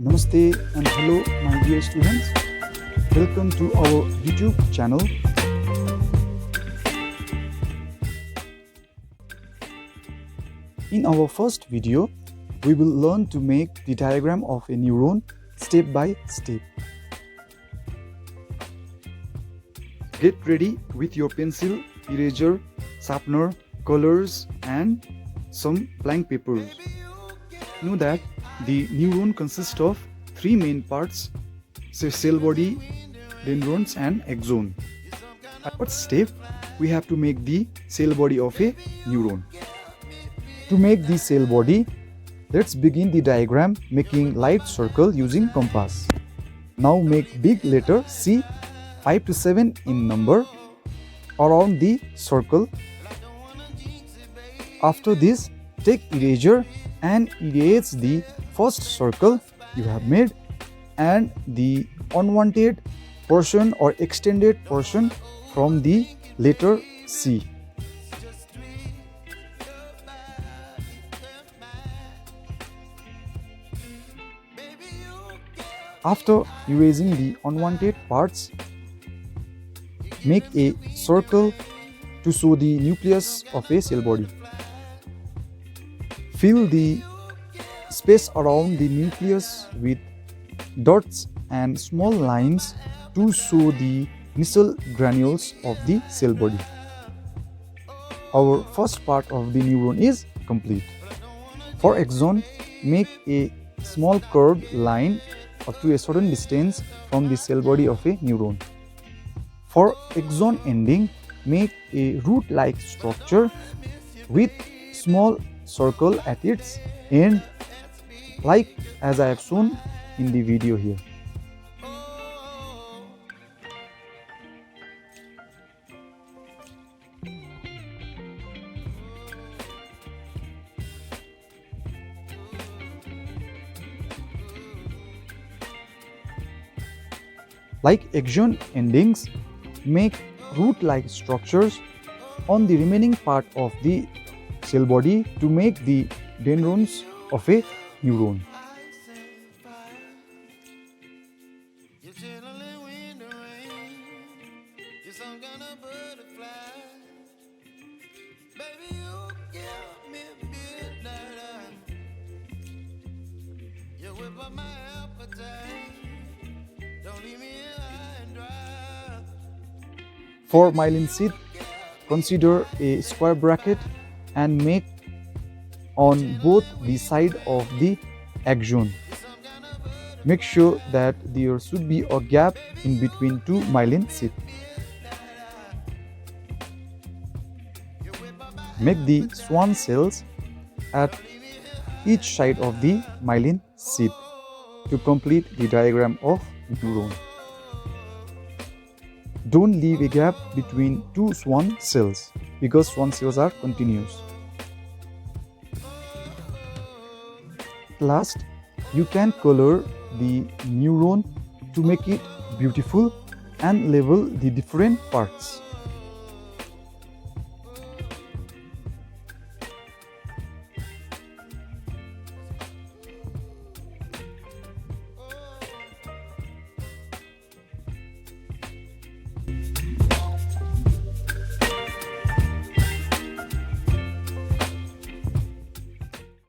Namaste and hello my dear students. Welcome to our YouTube channel. In our first video, we will learn to make the diagram of a neuron step by step. Get ready with your pencil, eraser, sharpener, colors and some blank papers. Know that the neuron consists of three main parts: cell body, dendrons and axon. At what step we have to make the cell body of a neuron? To make the cell body, let's begin the diagram making light circle using compass. Now make big letter C 5 to 7 in number around the circle. After this, take eraser and erase the first circle you have made and the unwanted portion or extended portion from the letter C. After erasing the unwanted parts, make a circle to show the nucleus of a cell body. Fill the space around the nucleus with dots and small lines to show the initial granules of the cell body. Our first part of the neuron is complete. For axon, make a small curved line up to a certain distance from the cell body of a neuron. For exon ending, make a root-like structure with small circle at its end, like as I have shown in the video here. Like axon endings, make root-like structures on the remaining part of the cell body to make the dendrons of a neuron. For myelin sheath, consider a square bracket and make on both the side of the axon. Make sure that there should be a gap in between two myelin sheath. Make the swan cells at each side of the myelin sheath to complete the diagram of neuron. Don't leave a gap between two swan cells because swan cells are continuous. Last, you can color the neuron to make it beautiful and label the different parts.